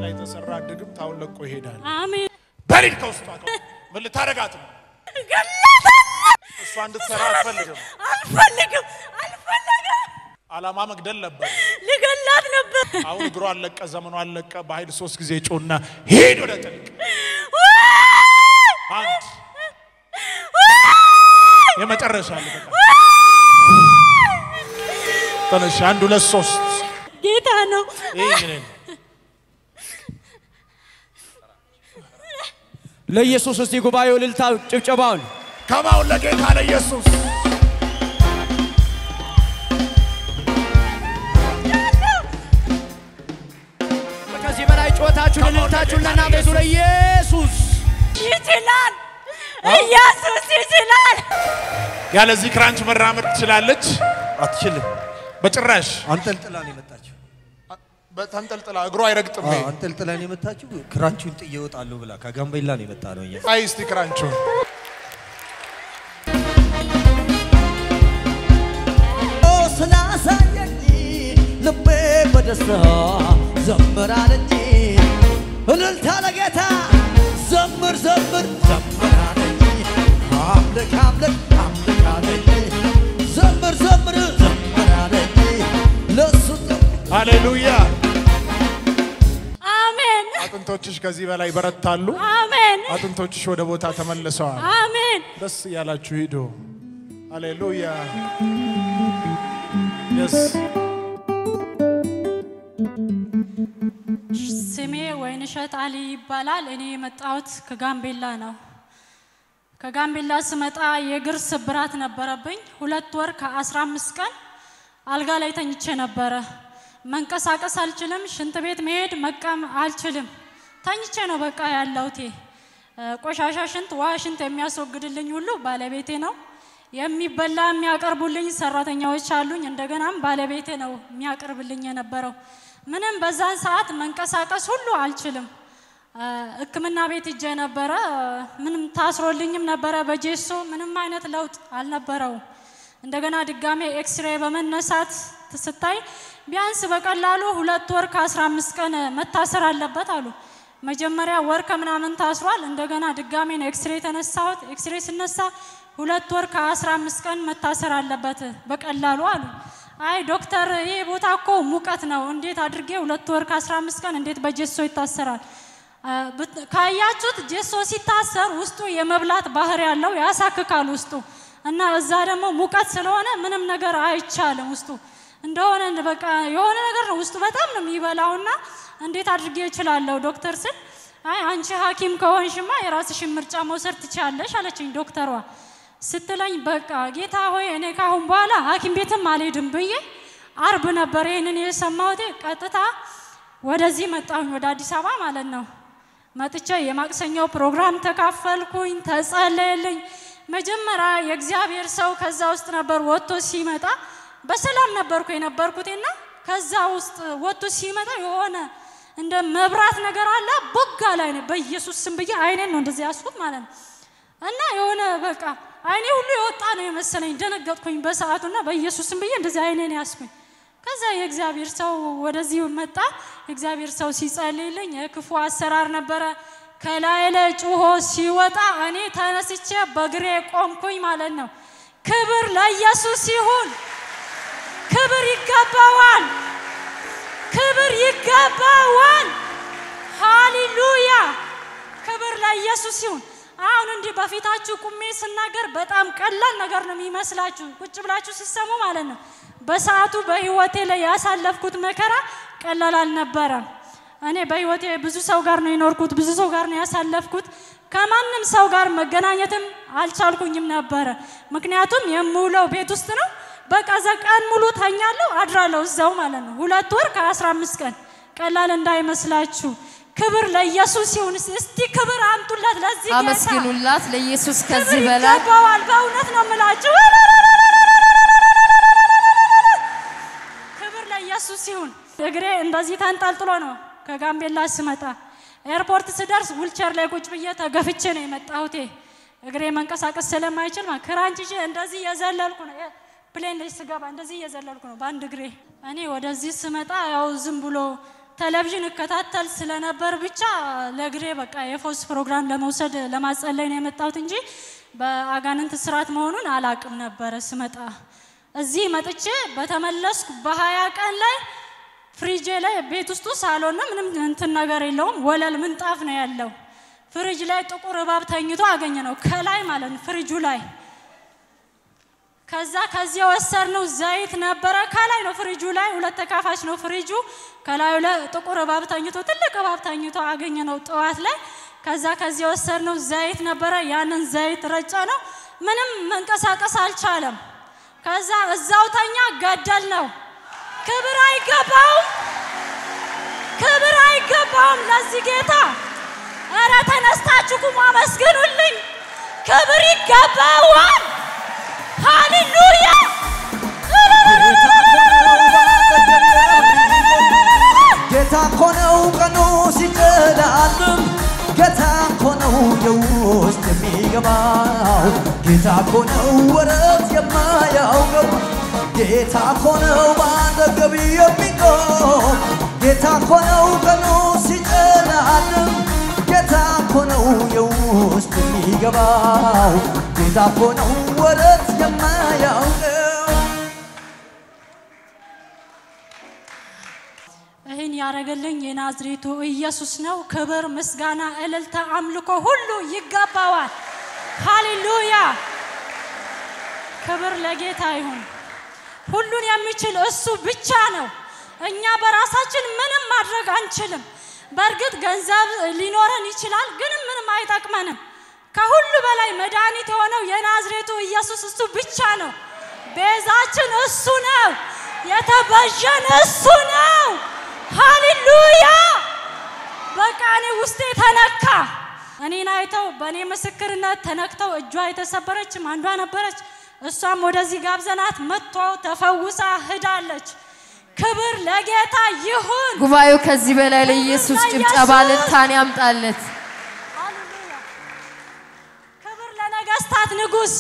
ላይ ተሰራ ድግም ታውለቆ ይሄዳል አሜን በሪድ ከውስጧ ምን ልታረጋት ነው እሷ እንድትሰራ አትፈልግም አላማ መግደል ነበር ልገላት ነበር አሁን እግሯ አለቀ ዘመኗ አለቀ በኃይል 3 ጊዜ ጮና ሄድ ወደ ጥልቅ አንድ የመጨረሻ አለቀ ተነሽ 1 2 3 ጌታ ነው ይሄን ለኢየሱስ እስቲ ጉባኤው ልልታ ጭብጨባውን ከማው ለጌታ ለኢየሱስ ከዚህ በላይ ጮታችሁ ልልታችሁና ናበዙ ለኢየሱስ ይችላል ኢየሱስ ይችላል ያለዚህ ክራንች መራመድ ትችላለች አትችልም በጭራሽ አንጠልጥላ ነው የመጣችው በተንጠልጥላ እግሯ አይረግጥም አንጠልጥላ ነው የመጣችው ክራንቹን ጥዬ እወጣለሁ ብላ ከጋምቤላ ነው የመጣ ነው አይ እስቲ ክራንቹን ስላሳየኝ ልቤ በደስታ ዘምራለኝ እልልታ ለጌታ ዘምር ዘምር ዘምራለኝ አምልክ አምልክ አምልክ አለኝ ዘምር ዘምር ዘምራለኝ ለሱ ሃሌሉያ አሜን አጥንቶችሽ ከዚህ በላይ በረታሉ አሜን አጥንቶችሽ ወደ ቦታ ተመልሰዋል አሜን ደስ ያላችሁ ሂዱ ሃሌሉያ yes ስሜ ወይንሸት አሊ ይባላል እኔ የመጣሁት ከጋምቤላ ነው ከጋምቤላ ስመጣ የእግር ስብራት ነበረብኝ 2 ወር ከ15 ቀን አልጋ ላይ ተኝቼ ነበር መንቀሳቀስ አልችልም ሽንት ቤት መሄድ መቀም አልችልም ተኝቼ ነው በቃ ያለውቴ ቆሻሻ ሽንት ዋሽንት የሚያስወግድልኝ ሁሉ ባለቤቴ ነው የሚበላ የሚያቀርቡልኝ ሰራተኛዎች አሉኝ እንደገናም ባለቤቴ ነው የሚያቀርብልኝ የነበረው ምንም በዛን ሰዓት መንቀሳቀስ ሁሉ አልችልም ህክምና ቤት እጄ ነበር ምንም ታስሮልኝም ነበር በጄሶ ምንም አይነት ለውጥ አልነበረው እንደገና ድጋሜ ኤክስሬይ በመነሳት ተሰጣይ ቢያንስ በቀላሉ 2 ወር ከ15 ቀን መታሰር አለበት አሉ መጀመሪያ ወር ከምናምን ታስሯል እንደገና ድጋሜ ነው ኤክስሬይ ተነሳሁት ኤክስሬይ ሲነሳ 2 ወር ከ15 ቀን መታሰር አለበት በቀላሉ አሉ አይ ዶክተር ይሄ ቦታ እኮ ሙቀት ነው እንዴት አድርጌ 2 ወር ከ15 ቀን እንዴት በጄሶ ይታሰራል ካያችሁት ጄሶ ሲታሰር ውስጡ የመብላት ባህር ያለው ያሳክካል ውስጡ እና እዛ ደግሞ ሙቀት ስለሆነ ምንም ነገር አይቻልም ውስጡ እንደሆነ በቃ የሆነ ነገር ነው ውስጡ በጣም ነው የሚበላውና እንዴት አድርጌ ይችላልው ዶክተር ስል አይ አንቺ ሐኪም ከሆንሽማ የራስሽን ምርጫ መውሰድ ትችያለሽ አለችኝ ዶክተሯ ስትለኝ በቃ ጌታ ሆይ እኔ ካሁን በኋላ ሐኪም ቤትም አልሄድም ብዬ አርብ ነበር ይሄንን የሰማሁት ቀጥታ ወደዚህ መጣሁ ወደ አዲስ አበባ ማለት ነው መጥቼ የማክሰኛው ፕሮግራም ተካፈልኩኝ ተጸለየልኝ መጀመሪያ የእግዚአብሔር ሰው ከዛ ውስጥ ነበር ወጥቶ ሲመጣ በሰላም ነበርኩ የነበርኩትና ከዛ ውስጥ ወጥቶ ሲመጣ የሆነ እንደ መብራት ነገር አለ ቦጋ ላይ ነው በኢየሱስ ስም ብዬ አይኔን ነው እንደዚህ ያስኩት ማለት ነው እና የሆነ በቃ አይኔ ሁሉ የወጣ ነው የመሰለኝ ደነገጥኩኝ በሰዓቱና በኢየሱስ ስም ብዬ እንደዚህ አይኔን ያስኩኝ ከዛ የእግዚአብሔር ሰው ወደዚህ መጣ የእግዚአብሔር ሰው ሲጸልይልኝ የክፉ አሰራር ነበር ከላይ ለጩሆ ሲወጣ እኔ ተነስቼ በግሬ ቆምኩኝ ማለት ነው ክብር ለኢየሱስ ይሁን ክብር ይገባዋል ሃሌሉያ ክብር ለኢየሱስ ይሁን አሁን እንዴ በፊታችሁ ቁሜ ስናገር በጣም ቀላል ነገር ነው የሚመስላችሁ ቁጭ ብላችሁ ሲሰሙ ማለት ነው በሰዓቱ በህይወቴ ላይ ያሳለፍኩት መከራ ቀላል አልነበረም እኔ በህይወቴ ብዙ ሰው ጋር ነው የኖርኩት ብዙ ሰው ጋር ነው ያሳለፍኩት ከማንንም ሰው ጋር መገናኘትም አልቻልኩኝም ነበር ምክንያቱም የምውለው ቤት ውስጥ ነው በቃ ዘቀን ሙሉ ተኛለሁ አድራለሁ እዛው ማለት ነው 2 ወር ከ15 ቀን ቀላል እንዳይመስላችሁ ክብር ለኢየሱስ ይሁን እስቲ ክብር አምጡላት ለዚህ ጌታ አመስግኑላት ለኢየሱስ ከዚህ በላይ ይገባዋል በእውነት ነው የምላችሁ በዚህ ተንጠልጥሎ ነው ከጋምቤላ ስመጣ ኤርፖርት ስደርስ ዊልቸር ላይ ቁጭ ብዬ ተገፍቼ ነው የመጣሁት እግሬ መንቀሳቀስ ስለማይችል ክራንቺ እንደዚህ የዘለልኩ ነው ፕሌን ላይ ስገባ እንደዚህ የዘለልኩ ነው ባንድ እግሬ እኔ ወደዚህ ስመጣ ያው ዝም ብሎ ቴሌቪዥን እከታተል ስለነበር ብቻ ለግሬ በቃ የፎስ ፕሮግራም ለመውሰድ ለማጸለይ ነው የመጣሁት እንጂ በአጋንንት ስራት መሆኑን አላቅም ነበር ስመጣ እዚህ መጥቼ በተመለስኩ በ20 ቀን ላይ ፍሪጅ ላይ ቤት ውስጥ ሳሎን ነው ምንም እንትን ነገር የለውም ወለል ምንጣፍ ነው ያለው ፍሪጅ ላይ ጥቁር እባብ ተኝቶ አገኘ ነው ከላይ ማለት ነው ፍሪጁ ላይ ከዚህ ወሰርነው ዘይት ነበር ከላይ ነው ፍሪጁ ላይ ሁለት ተካፋች ነው ፍሪጁ ከላዩ ላይ ጥቁር እባብ ተኝቶ ትልቅ እባብ ተኝቶ አገኘ ነው ጠዋት ላይ ከዚህ ወሰርነው ዘይት ነበር ያንን ዘይት ረጨ ነው ምንም መንቀሳቀስ አልቻለም እዛው ተኛ ገደል ነው ክብር አይገባውም ለዚህ ጌታ አረ ተነስታችሁ ቁሙ አመስግኑልኝ ክብር ይገባዋል ሃሌሉያ ጌታ ኮነው ቀኑ ሲጨላልም ጌታ ኮነው የውስጥ የሚገባው ጌታ ኮነው ወረት የማያውቀው ጌታ ኮነው ባንደገብ የሚቆም ጌታ ኮነው ቀኑ ሲጨላልም ጌታ ኮነው የውስጥ የሚገባው ጌታ ኮነው ወረት የማያውቀው ይሄን ያረጋልኝ የናዝሬቱ ኢየሱስ ነው ክብር ምስጋና እልልታ አምልኮ ሁሉ ይገባዋል ሃሌሉያ ክብር ለጌታ ይሁን ሁሉን የሚችል እሱ ብቻ ነው እኛ በራሳችን ምንም ማድረግ አንችልም በርግጥ ገንዘብ ሊኖረን ይችላል ግን ምንም አይጠቅመንም ከሁሉ በላይ መድኃኒት የሆነው የናዝሬቱ ኢየሱስ እሱ ብቻ ነው ቤዛችን እሱ ነው የተበጀን እሱ ነው ሃሌሉያ በቃኔ ውስጤ ተነካ እኔን አይተው በኔ ምስክርነት ተነክተው እጇ የተሰበረችም አንዷ ነበረች እሷም ወደዚህ ጋብዘናት መጥቶ ተፈውሳ ሄዳለች ክብር ለጌታ ይሁን ጉባኤው ከዚህ በላይ ለኢየሱስ ጭብጨባ ልታን ያምጣለት ሃሌሉያ ክብር ለነገስታት ንጉስ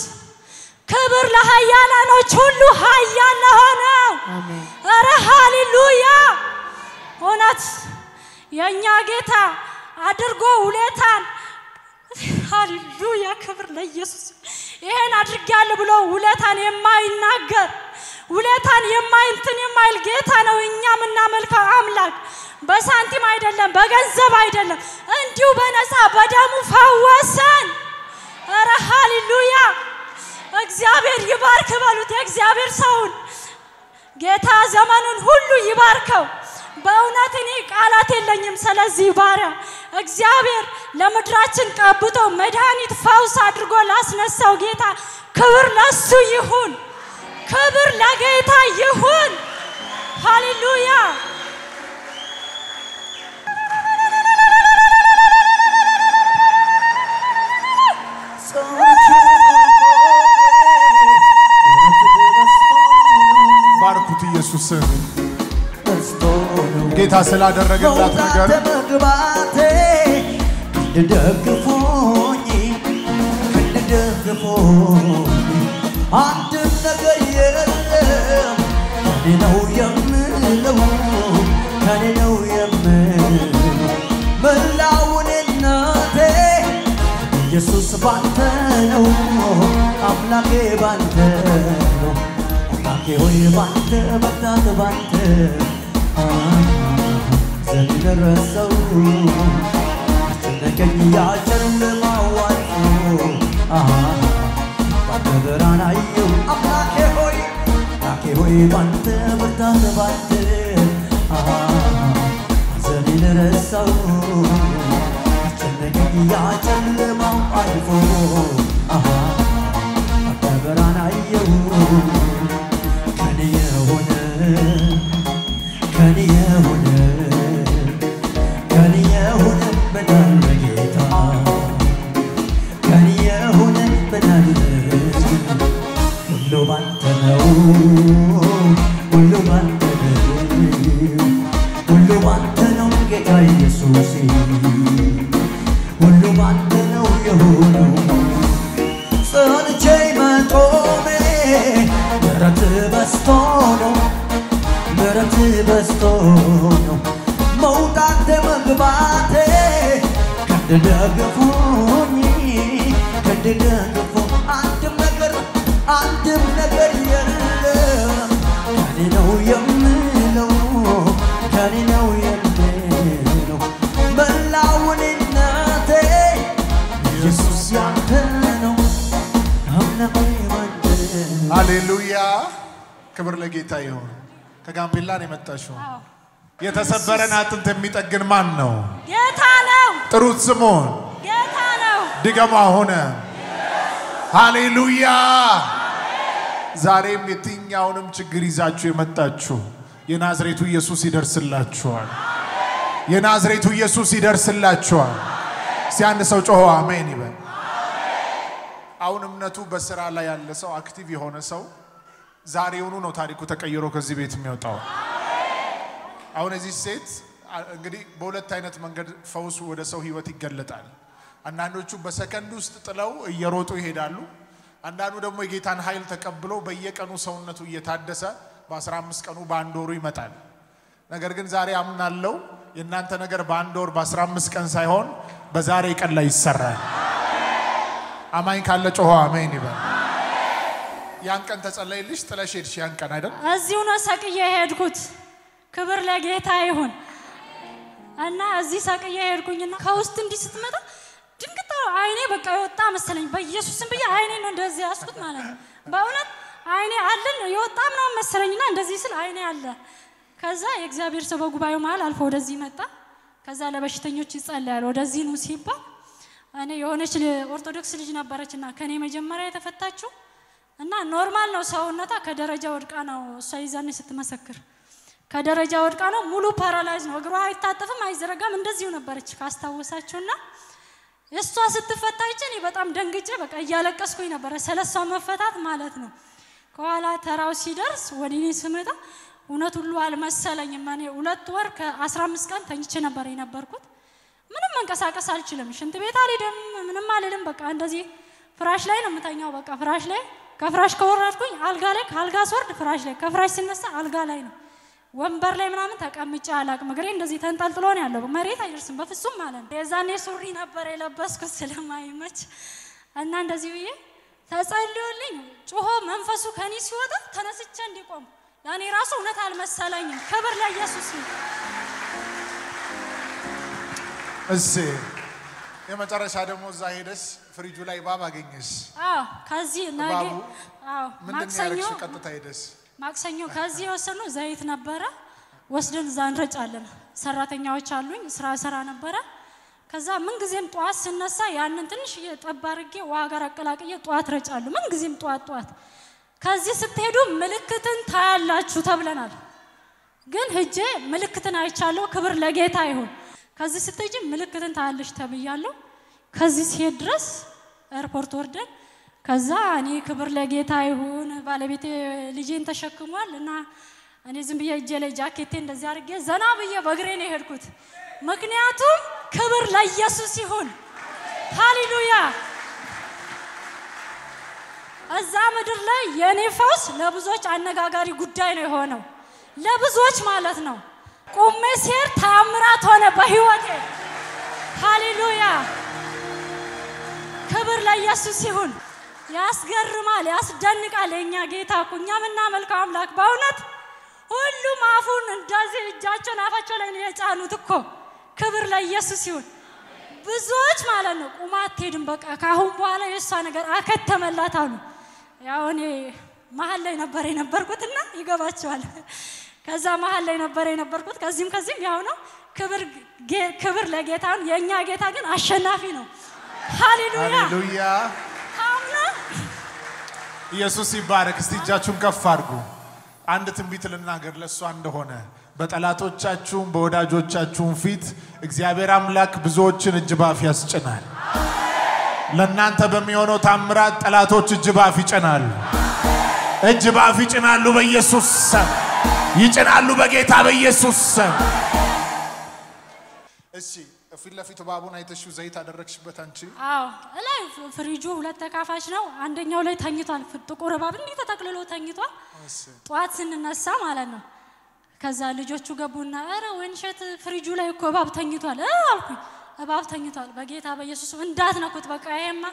ክብር ለኃያላኖች ሁሉ ኃያል ለሆነው አሜን አረ ሃሌሉያ ሆናት የኛ ጌታ አድርጎ ውለታን ሃሌሉያ ክብር ለኢየሱስ ይሄን አድርጋለሁ ብሎ ውለታን የማይናገር ውለታን የማይል ጌታ ነው እኛ ምናመልከው አምላክ በሳንቲም አይደለም በገንዘብ አይደለም እንዲሁ በነፃ በደሙ ፈወሰን አረ ሃሌሉያ እግዚአብሔር ይባርክ በሉት እግዚአብሔር ሰውን ጌታ ዘመኑን ሁሉ ይባርከው በእውነት እኔ ቃላት የለኝም ስለዚህ ባሪያ እግዚአብሔር ለምድራችን ቀብቶ መድኃኒት ፈውስ አድርጎ ላስነሳው ጌታ ክብር ለሱ ይሁን ክብር ለጌታ ይሁን ሃሌሉያ ባርኩት ኢየሱስ ጌታ ስላደረገላት ነገር ተመግባቴ ደግፎኝ አንድ ነገር የለም ከኔ ነው የምለው መላውን እናቴ ኢየሱስ ባንተ ነው አምላኬ ባንተ ነው አምላኬ ሆይ ባንተ በርታት ባንተ ዘንደረሰው አስጨነቀኝ ያጨለማው አልፎ ባንተ ብርሃን አየሁ አምላኬ ሆይ ባንተ በርታት ባንተ ዘንደረሰው አስጨነቀኝ ያጨለማው አልፎ ባንተ ብርሃን አየሁ ከኔ የሆነ በዳን በጌታ ከኔ የሆነ በዳን ሁሉ ባንተ ነው ሁሉ ባንተ ነው ሁሉ በስቶ ነው ምሕረት በስቶ ነው መውጣት መግባቴ ከደገፉኝ ከደገፉ አንድም ነገር የለም ከኔ ነው የምለው ከኔ ነው የምለው መላውን እናቴ ኢየሱስ ያንተ ነው አምላኬ ባንተ ሃሌሉያ ክብር ለጌታ ይሁን ከጋምቤላ ነው የመጣሽው የተሰበረን አጥንት የሚጠግን ማን ነው ጌታ ነው ጥሩት ስሙን ጌታ ነው ድገማ ሆነ ሃሌሉያ ዛሬም የትኛውንም ችግር ይዛችሁ የመጣችሁ የናዝሬቱ ኢየሱስ ይደርስላችኋል የናዝሬቱ ኢየሱስ ይደርስላችኋል ሲያንድ ሰው ጮሆ አሜን ይበል አሁን እምነቱ በስራ ላይ ያለ ሰው አክቲቭ የሆነ ሰው ዛሬውኑ ነው ታሪኩ ተቀይሮ ከዚህ ቤት የሚወጣው አሁን እዚህ ሴት እንግዲህ በሁለት አይነት መንገድ ፈውስ ወደ ሰው ህይወት ይገለጣል አንዳንዶቹ በሰከንድ ውስጥ ጥለው እየሮጡ ይሄዳሉ አንዳንዱ ደግሞ የጌታን ኃይል ተቀብሎ በየቀኑ ሰውነቱ እየታደሰ በ15 ቀኑ በአንድ ወሩ ይመጣል ነገር ግን ዛሬ አምናለሁ የእናንተ ነገር በአንድ ወር በ15 ቀን ሳይሆን በዛሬ ቀን ላይ ይሰራል አማኝ ካለ ጮሆ አሜን ይበል ያን ቀን ተጸለይልሽ ጥለሽ ሄድሽ ያን ቀን አይደል እዚሁ ነው ሰቅዬ ሄድኩት ክብር ለጌታ ይሁን እና እዚህ ሰቅዬ ሄድኩኝና ከውስጥ እንዲህ ስትመጣ ድንግጥ አይኔ በቃ የወጣ መሰለኝ በኢየሱስም በያ አይኔ ነው እንደዚህ ያስኩት ማለት ነው በእውነት አይኔ አለን የወጣም ነው መሰለኝና እንደዚህ ስል አይኔ አለ ከዛ የእግዚአብሔር ሰው በጉባኤው መሃል አልፎ ወደዚህ መጣ ከዛ ለበሽተኞች ይጸልያል ወደዚህ ነው ሲባል እኔ የሆነች ኦርቶዶክስ ልጅ ነበረችና ከኔ መጀመሪያ የተፈታችው እና ኖርማል ነው ሰውነታ ከደረጃ ወድቃ ነው እሷ ይዛኔ ስትመሰክር ከደረጃ ወድቃ ነው ሙሉ ፓራላይዝ ነው እግሯ አይታጠፍም አይዘረጋም እንደዚሁ ነበረች ካስታወሳችሁና እሷ ስትፈታች እኔ በጣም ደንግጬ በቃ እያለቀስኩኝ ነበር ስለሷ መፈታት ማለት ነው ከኋላ ተራው ሲደርስ ወዲኔ ስመጣ እውነት ሁሉ አልመሰለኝም እኔ 2 ወር ከ15 ቀን ተኝቼ ነበር የነበርኩት ምንም መንቀሳቀስ አልችልም ሽንት ቤት አልሄድም ምንም አልልም በቃ እንደዚህ ፍራሽ ላይ ነው የምተኛው በቃ ፍራሽ ላይ ከፍራሽ ከወረድኩኝ አልጋ ላይ ካልጋ ስወርድ ፍራሽ ላይ ከፍራሽ ሲነሳ አልጋ ላይ ነው ወንበር ላይ ምናምን ተቀምጬ አላቅም እግሬ እንደዚህ ተንጠልጥሎ ነው ያለው መሬት አይደርስም በፍጹም ማለት ነው የዛኔ ሱሪ ነበር የለበስኩት ስለማይመች እና እንደዚህ ብዬ ተጸልዮልኝ ጮሆ መንፈሱ ከኔ ሲወጣ ተነስቼ እንዲቆም ለኔ ራሱ እውነት አልመሰለኝም ክብር ለኢየሱስ ይሁን እሺ የመጨረሻ ደግሞ እዛ ሄደሽ ፍሪጁ ላይ ባብ አገኘሽ ከዚህ ነገ ማክሰኞ ቀጥታ ሄደሽ ማክሰኞ ከዚህ ወሰኑ ዘይት ነበረ ወስደን ዛንረጫለን ሰራተኛዎች አሉኝ ስራ ነበረ ከዛ ምን ጊዜም ጧት ስነሳ ያንን ትንሽ የጠባርጌ ዋጋር አቀላቅየ ጧት ረጫለሁ ምን ጊዜም ጧት ከዚህ ስትሄዱ ምልክትን ታያላችሁ ተብለናል ግን ሄጄ ምልክትን አይቻለሁ ክብር ለጌታ ይሁን ከዚህ ስትሄጂ ምልክትን ታያለሽ ተብያለሁ ከዚህ ሲሄድ ድረስ ኤርፖርት ወርደን ከዛ እኔ ክብር ለጌታ ይሁን ባለቤቴ ልጄን ተሸክሟል እና እኔ ዝም ብዬ እጄ ላይ ጃኬቴ እንደዚህ አድርጌ ዘና ብዬ በእግሬ ነው ሄድኩት ምክንያቱም ክብር ለኢየሱስ ይሁን ሃሌሉያ እዛ ምድር ላይ የኔ ፈውስ ለብዙዎች አነጋጋሪ ጉዳይ ነው የሆነው ለብዙዎች ማለት ነው ቆሜ ሲር ታምራት ሆነ በህይወቴ ሃሌሉያ ክብር ለኢየሱስ ይሁን ያስገርማል ያስደንቃል የኛ ጌታ እኛምና መልካም አምላክ በእውነት ሁሉም አፉን እንደዚህ እጃቸውን አፋቸው ላይ ነው የጫኑት እኮ ክብር ለኢየሱስ ይሁን ብዙዎች ማለት ነው ቁማት ሄድን በቃ ካሁን በኋላ የሷ ነገር አከተመላት አሉ ያው እኔ መሃል ላይ ነበር የነበርኩትና ይገባቸዋል ከዛ መሃል ላይ ነበር የነበርኩት ከዚህም ያው ነው ክብር ለጌታ የኛ ጌታ ግን አሸናፊ ነው ሃሌሉያ ኢየሱስ ይባረክ እስቲ እጃችሁን ከፍ አድርጉ አንድ ትንቢት ልናገር ለሷ እንደሆነ በጠላቶቻችሁም በወዳጆቻችሁም ፊት እግዚአብሔር አምላክ ብዙዎችን እጅ ባፍ ያስጭናል ለእናንተ በሚሆነው ታምራት ጠላቶች እጅ ባፍ ይጭናሉ እጅ ባፍ ይጭናሉ በኢየሱስ ስም ይጭናሉ በጌታ በኢየሱስ ስም እሺ ፊት ለፊት ባቡን አይተሽው ዘይት አደረግሽበት አንቺ? አዎ ላይ ፍሪጁ ሁለት ተካፋች ነው። አንደኛው ላይ ተኝቷል። ጥቁር እባብ እንዲህ ተጠቅልሎ ተኝቷል። ጧት ስንነሳ ማለት ነው። ከዛ ልጆቹ ገቡና አረ ወንሸት ፍሪጁ ላይ እኮ እባብ ተኝቷል አልኩኝ። እባብ ተኝቷል በጌታ በኢየሱስ እንዳትነኩት በቃ ይሄማ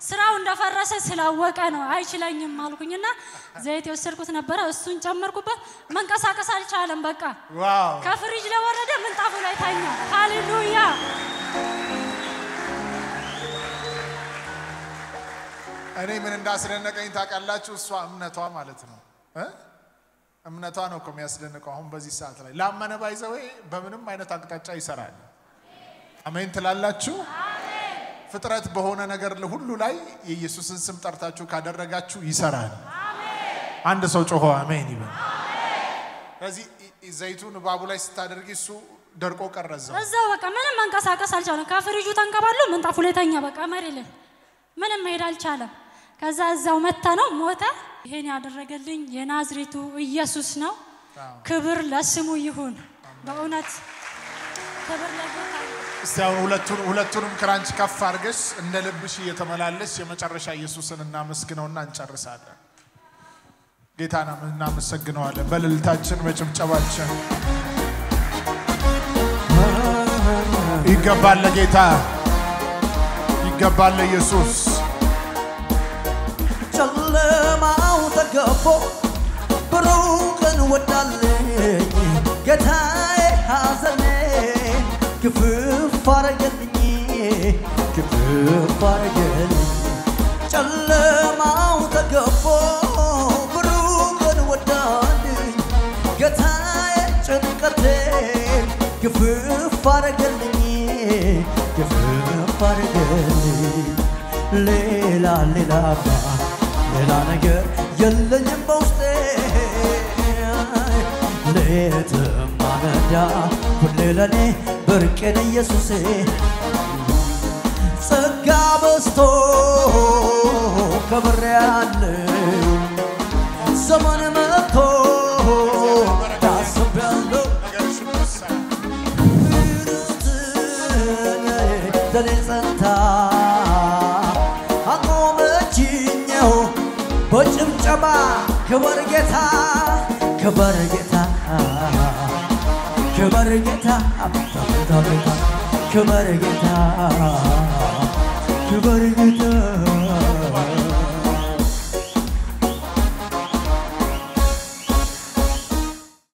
ስራው እንደፈረሰ ስላወቀ ነው አይችለኝም አልኩኝና ዘይት የወሰድኩት ነበር እሱን ጨመርኩበት መንቀሳቀስ አልቻለም በቃ ዋው ከፍሪጅ ላይ ወረደ ምንጣፉ ላይ ተኛ ሃሌሉያ እኔ ምን እንዳስደነቀኝ ታውቃላችሁ እሷ እምነቷ ማለት ነው እምነቷ ነው እኮ የሚያስደንቀው አሁን በዚህ ሰዓት ላይ ላመነ ባይዘው በምንም አይነት አቅጣጫ ይሰራል አሜን ትላላችሁ አሜን ፍጥረት በሆነ ነገር ሁሉ ላይ የኢየሱስን ስም ጠርታችሁ ካደረጋችሁ ይሰራል አሜን አንድ ሰው ጮሆ አሜን ይበል አሜን ስለዚህ ዘይቱን ባቡ ላይ ስታደርጊ እሱ ደርቆ ቀረዘው እዛው በቃ ምንም መንቀሳቀስ አልቻለም ከፍሪጁ ተንከባሎ ምንጣፉ ላይ ተኛ በቃ መሬት ላይ ምንም መሄድ አልቻለም ከዛ እዛው መታ ነው ሞተ ይሄን ያደረገልኝ የናዝሬቱ ኢየሱስ ነው ክብር ለስሙ ይሁን በእውነት ክብር ለጌታ እስታው ሁለቱንም ክራንች ከፍ አድርገሽ እንደ ልብሽ እየተመላለሽ የመጨረሻ ኢየሱስን እናመስግነውና እንጨርሳለን ጌታና እናመሰግነዋለን በልልታችን በጭብጨባችን ይገባል ለጌታ ይገባል ለኢየሱስ ጨለማው ተገፎ ብሩቅን ወዳለኝ ጌታዬ ሐዘኔ ክፍፍ አረገልኝ ጨለማው ተገፎ ብሩቅን ወዳለኝ ጌታዬ ጭንቀቴ ክፍፍ አረገልኝ ሌላ ነገር የለኝም በውስጤ ሌትም ማለዳ ሁሌ ለኔ ብርቄን ኢየሱሴ ጸጋ በዝቶ ከብሬያለሁ ዘመን መጥቶ ታስቤያለሁ ለኔ ጸንታ አቆመችኛው በጭብጨባ ክብር ጌታ ክብር ጌታ ክብር ጌታ ክብር ጌታ ክብር ጌታ